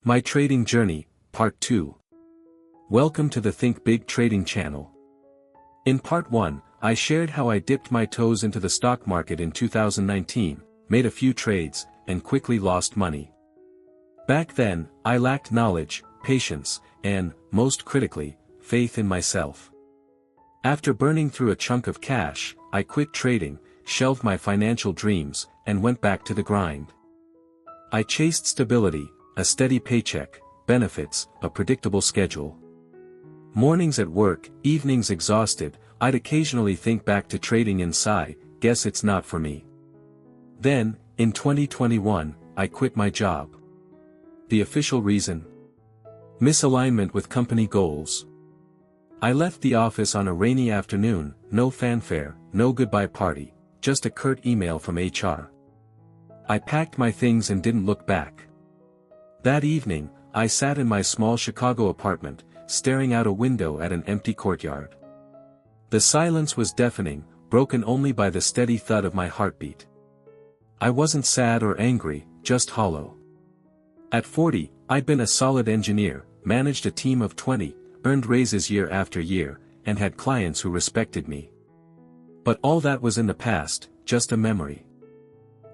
My Trading Journey, Part 2. Welcome to the Think Big Trading channel. In Part 1, I shared how I dipped my toes into the stock market in 2019, made a few trades, and quickly lost money. Back then, I lacked knowledge, patience, and, most critically, faith in myself. After burning through a chunk of cash, I quit trading, shelved my financial dreams, and went back to the grind. I chased stability, a steady paycheck, benefits, a predictable schedule. Mornings at work, evenings exhausted, I'd occasionally think back to trading and sigh, guess it's not for me. Then, in 2021, I quit my job. The official reason? Misalignment with company goals. I left the office on a rainy afternoon, no fanfare, no goodbye party, just a curt email from HR. I packed my things and didn't look back. That evening, I sat in my small Chicago apartment, staring out a window at an empty courtyard. The silence was deafening, broken only by the steady thud of my heartbeat. I wasn't sad or angry, just hollow. At 40, I'd been a solid engineer, managed a team of 20, earned raises year after year, and had clients who respected me. But all that was in the past, just a memory.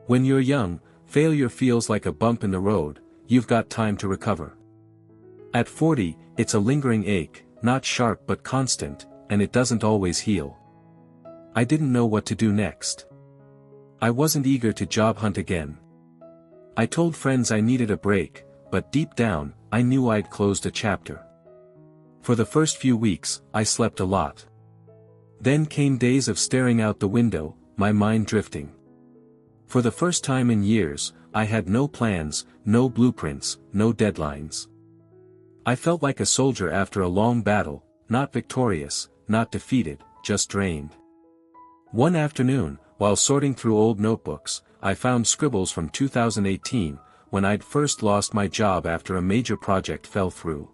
When you're young, failure feels like a bump in the road. You've got time to recover. At 40, it's a lingering ache, not sharp but constant, and it doesn't always heal. I didn't know what to do next. I wasn't eager to job hunt again. I told friends I needed a break, but deep down, I knew I'd closed a chapter. For the first few weeks, I slept a lot. Then came days of staring out the window, my mind drifting. For the first time in years, I had no plans, no blueprints, no deadlines. I felt like a soldier after a long battle, not victorious, not defeated, just drained. One afternoon, while sorting through old notebooks, I found scribbles from 2018, when I'd first lost my job after a major project fell through.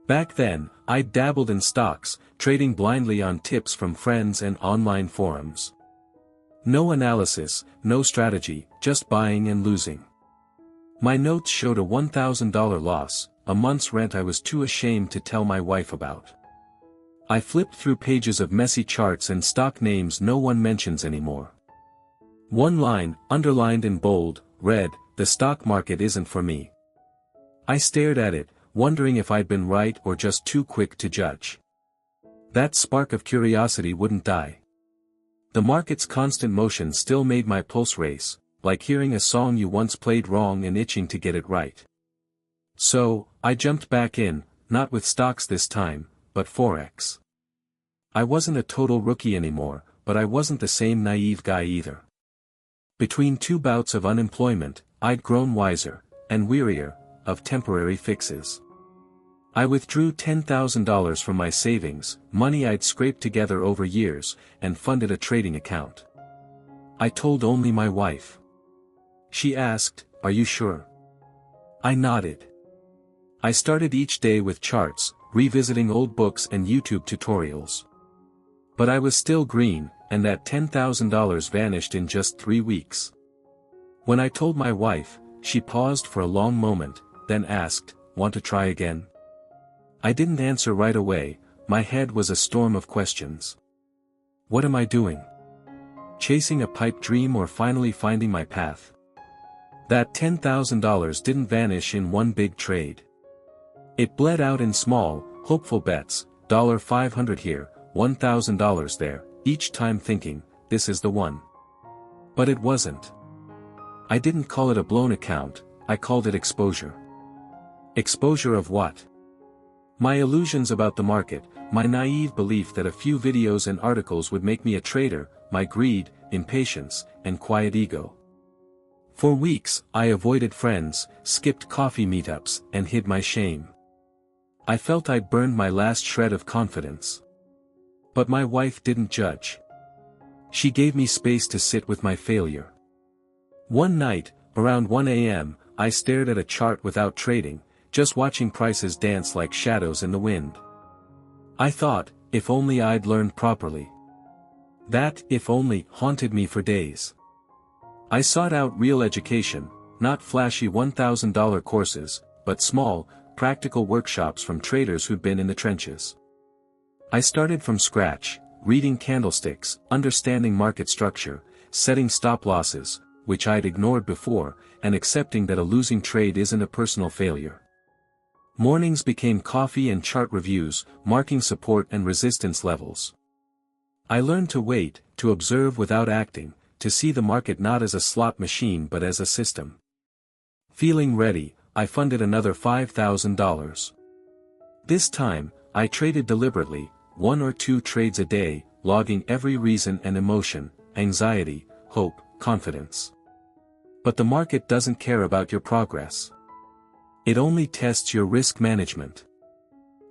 Back then, I'd dabbled in stocks, trading blindly on tips from friends and online forums. No analysis, no strategy, just buying and losing. My notes showed a $1,000 loss, a month's rent I was too ashamed to tell my wife about. I flipped through pages of messy charts and stock names no one mentions anymore. One line, underlined in bold, read, "The stock market isn't for me." I stared at it, wondering if I'd been right or just too quick to judge. That spark of curiosity wouldn't die. The market's constant motion still made my pulse race, like hearing a song you once played wrong and itching to get it right. So, I jumped back in, not with stocks this time, but Forex. I wasn't a total rookie anymore, but I wasn't the same naive guy either. Between two bouts of unemployment, I'd grown wiser, and wearier, of temporary fixes. I withdrew $10,000 from my savings, money I'd scraped together over years, and funded a trading account. I told only my wife. She asked, "Are you sure?" I nodded. I started each day with charts, revisiting old books and YouTube tutorials. But I was still green, and that $10,000 vanished in just 3 weeks. When I told my wife, she paused for a long moment, then asked, "Want to try again?" I didn't answer right away, my head was a storm of questions. What am I doing? Chasing a pipe dream or finally finding my path? That $10,000 didn't vanish in one big trade. It bled out in small, hopeful bets, $500 here, $1,000 there, each time thinking, this is the one. But it wasn't. I didn't call it a blown account, I called it exposure. Exposure of what? My illusions about the market, my naive belief that a few videos and articles would make me a trader, my greed, impatience, and quiet ego. For weeks, I avoided friends, skipped coffee meetups, and hid my shame. I felt I'd burned my last shred of confidence. But my wife didn't judge. She gave me space to sit with my failure. One night, around 1 a.m., I stared at a chart without trading, just watching prices dance like shadows in the wind. I thought, if only I'd learned properly. That, if only, haunted me for days. I sought out real education, not flashy $1,000 courses, but small, practical workshops from traders who'd been in the trenches. I started from scratch, reading candlesticks, understanding market structure, setting stop losses, which I'd ignored before, and accepting that a losing trade isn't a personal failure. Mornings became coffee and chart reviews, marking support and resistance levels. I learned to wait, to observe without acting, to see the market not as a slot machine but as a system. Feeling ready, I funded another $5,000. This time, I traded deliberately, 1 or 2 trades a day, logging every reason and emotion, anxiety, hope, confidence. But the market doesn't care about your progress. It only tests your risk management.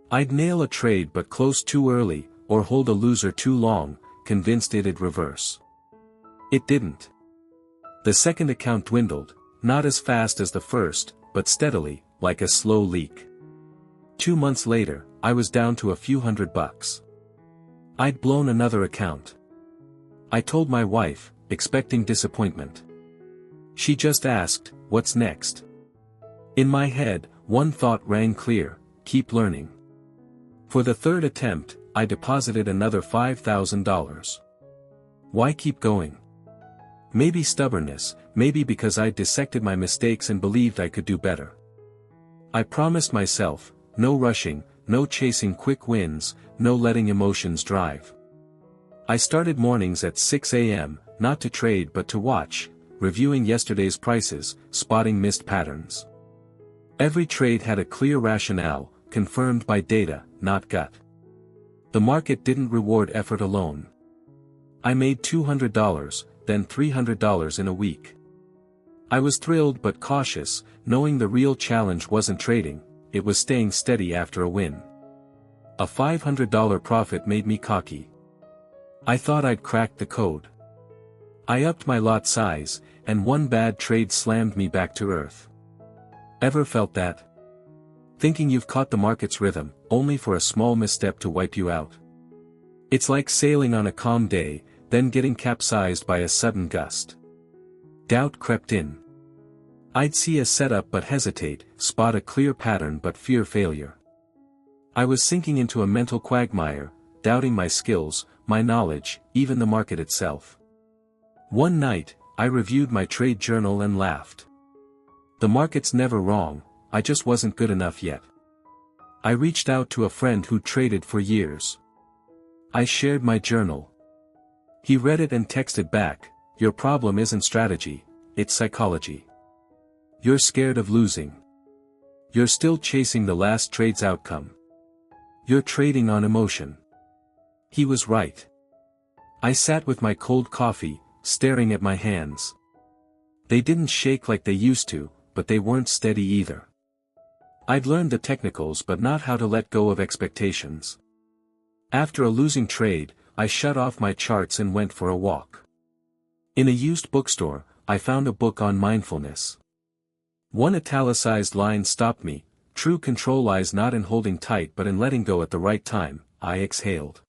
I'd nail a trade but close too early, or hold a loser too long, convinced it'd reverse. It didn't. The second account dwindled, not as fast as the first, but steadily, like a slow leak. 2 months later, I was down to a few $100. I'd blown another account. I told my wife, expecting disappointment. She just asked, "What's next?" In my head, one thought rang clear: keep learning. For the third attempt, I deposited another $5,000. Why keep going? Maybe stubbornness, maybe because I'd dissected my mistakes and believed I could do better. I promised myself, no rushing, no chasing quick wins, no letting emotions drive. I started mornings at 6 a.m., not to trade but to watch, reviewing yesterday's prices, spotting missed patterns. Every trade had a clear rationale, confirmed by data, not gut. The market didn't reward effort alone. I made $200, then $300 in a week. I was thrilled but cautious, knowing the real challenge wasn't trading, it was staying steady after a win. A $500 profit made me cocky. I thought I'd cracked the code. I upped my lot size, and one bad trade slammed me back to earth. Ever felt that? Thinking you've caught the market's rhythm, only for a small misstep to wipe you out. It's like sailing on a calm day, then getting capsized by a sudden gust. Doubt crept in. I'd see a setup but hesitate, spot a clear pattern but fear failure. I was sinking into a mental quagmire, doubting my skills, my knowledge, even the market itself. One night, I reviewed my trade journal and laughed. The market's never wrong, I just wasn't good enough yet. I reached out to a friend who traded for years. I shared my journal. He read it and texted back, "Your problem isn't strategy, it's psychology. You're scared of losing. You're still chasing the last trade's outcome. You're trading on emotion." He was right. I sat with my cold coffee, staring at my hands. They didn't shake like they used to, but they weren't steady either. I'd learned the technicals but not how to let go of expectations. After a losing trade, I shut off my charts and went for a walk. In a used bookstore, I found a book on mindfulness. One italicized line stopped me: "True control lies not in holding tight but in letting go at the right time." I exhaled.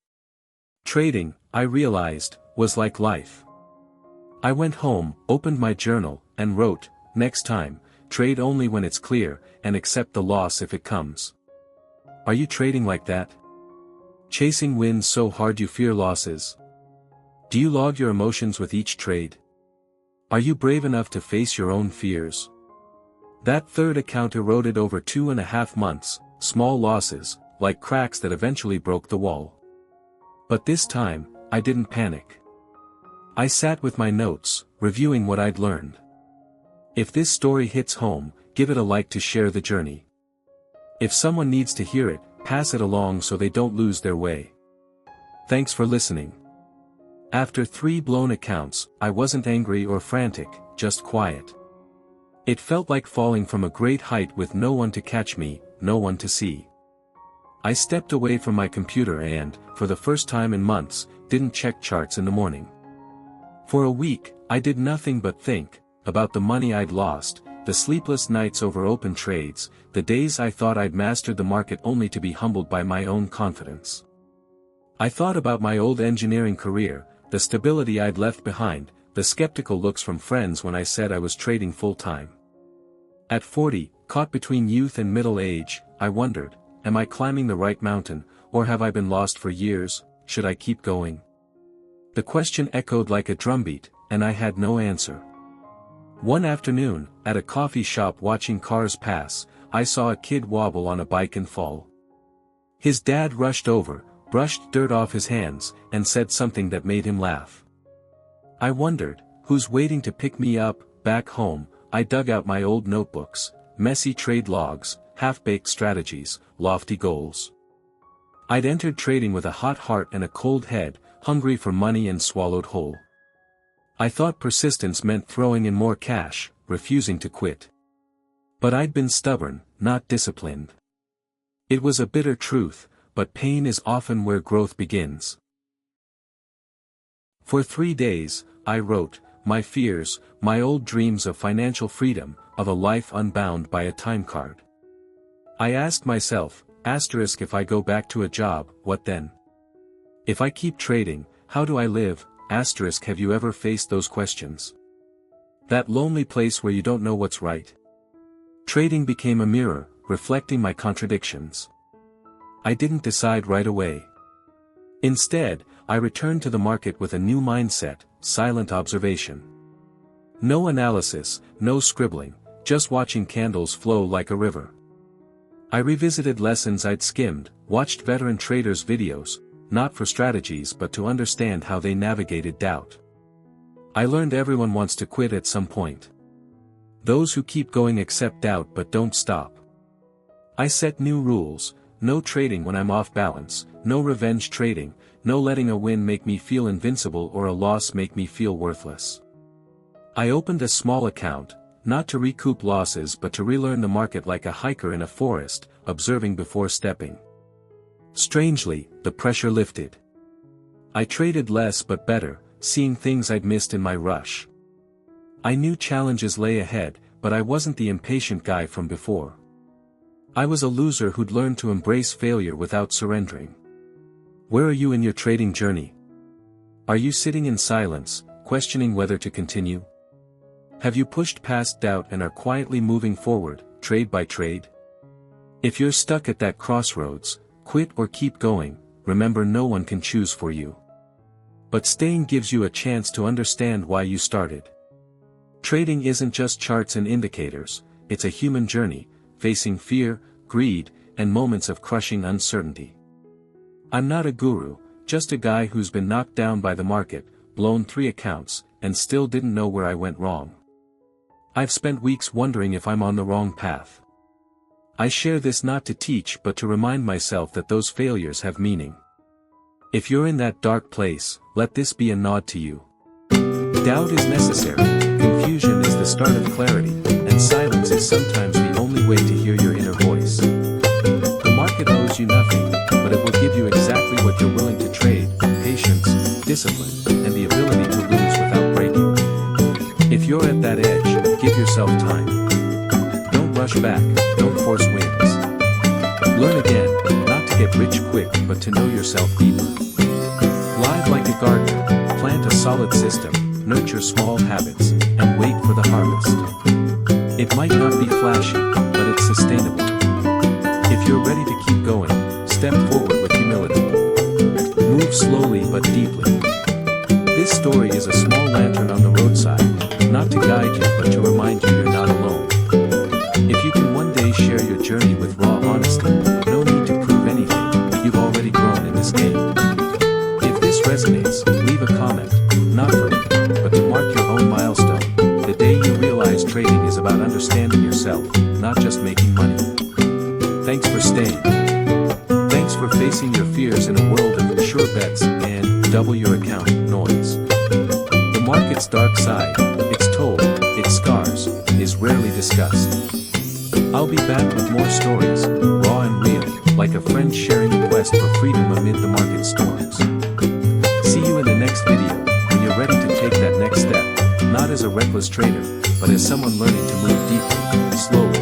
Trading, I realized, was like life. I went home, opened my journal, and wrote, "Next time, trade only when it's clear, and accept the loss if it comes." Are you trading like that? Chasing wins so hard you fear losses? Do you log your emotions with each trade? Are you brave enough to face your own fears? That third account eroded over 2.5 months, small losses, like cracks that eventually broke the wall. But this time, I didn't panic. I sat with my notes, reviewing what I'd learned. If this story hits home, give it a like to share the journey. If someone needs to hear it, pass it along so they don't lose their way. Thanks for listening. After 3 blown accounts, I wasn't angry or frantic, just quiet. It felt like falling from a great height with no one to catch me, no one to see. I stepped away from my computer and, for the first time in months, didn't check charts in the morning. For a week, I did nothing but think about the money I'd lost, the sleepless nights over open trades, the days I thought I'd mastered the market only to be humbled by my own confidence. I thought about my old engineering career, the stability I'd left behind, the skeptical looks from friends when I said I was trading full-time. At 40, Caught between youth and middle age, I wondered, am I climbing the right mountain, or have I been lost for years? Should I keep going? The question echoed like a drumbeat, and I had no answer. One afternoon, at a coffee shop watching cars pass, I saw a kid wobble on a bike and fall. His dad rushed over, brushed dirt off his hands, and said something that made him laugh. I wondered, who's waiting to pick me up? Back home, I dug out my old notebooks, messy trade logs, half-baked strategies, lofty goals. I'd entered trading with a hot heart and a cold head, hungry for money and swallowed whole. I thought persistence meant throwing in more cash, refusing to quit. But I'd been stubborn, not disciplined. It was a bitter truth, but pain is often where growth begins. For 3 days, I wrote, my fears, my old dreams of financial freedom, of a life unbound by a time card. I asked myself, if I go back to a job, what then? If I keep trading, how do I live? Have you ever faced those questions? That lonely place where you don't know what's right? Trading became a mirror, reflecting my contradictions. I didn't decide right away. Instead, I returned to the market with a new mindset, silent observation. No analysis, no scribbling, just watching candles flow like a river. I revisited lessons I'd skimmed, watched veteran traders' videos, not for strategies but to understand how they navigated doubt. I learned everyone wants to quit at some point. Those who keep going accept doubt but don't stop. I set new rules, no trading when I'm off balance, no revenge trading, no letting a win make me feel invincible or a loss make me feel worthless. I opened a small account, not to recoup losses but to relearn the market like a hiker in a forest, observing before stepping. Strangely, the pressure lifted. I traded less but better, seeing things I'd missed in my rush. I knew challenges lay ahead, but I wasn't the impatient guy from before. I was a loser who'd learned to embrace failure without surrendering. Where are you in your trading journey? Are you sitting in silence, questioning whether to continue? Have you pushed past doubt and are quietly moving forward, trade by trade? If you're stuck at that crossroads, quit or keep going, remember no one can choose for you. But staying gives you a chance to understand why you started. Trading isn't just charts and indicators, it's a human journey, facing fear, greed, and moments of crushing uncertainty. I'm not a guru, just a guy who's been knocked down by the market, blown 3 accounts, and still didn't know where I went wrong. I've spent weeks wondering if I'm on the wrong path. I share this not to teach but to remind myself that those failures have meaning. If you're in that dark place, let this be a nod to you. Doubt is necessary, confusion is the start of clarity, and silence is sometimes the only way to hear your inner voice. The market owes you nothing, but it will give you exactly what you're willing to trade: patience, discipline, and the ability to lose without breaking. If you're at that edge, give yourself time. Don't rush back, don't force wins. Learn again, not to get rich quick but to know yourself deeper. Live like a gardener, plant a solid system, nurture small habits, and wait for the harvest. It might not be flashy, but it's sustainable. If you're ready to keep going, step forward with humility. Move slowly but deeply. This story is a small lantern on the roadside, not to guide you but to remind you you're not alone. If you can one day share your journey with raw honesty, no need to prove anything, you've already grown in this game. If this resonates, leave a comment, not for me, but to mark your own milestone, the day you realize trading is about understanding yourself, not just making money. Thanks for staying. Thanks for facing your fears in a world of sure bets and double your account noise. The market's dark side, its toll, its scars, is rarely discussed. I'll be back with more stories, raw and real, like a friend sharing a quest for freedom amid the market storms. See you in the next video, when you're ready to take that next step, not as a reckless trader, but as someone learning to move deeply, slowly,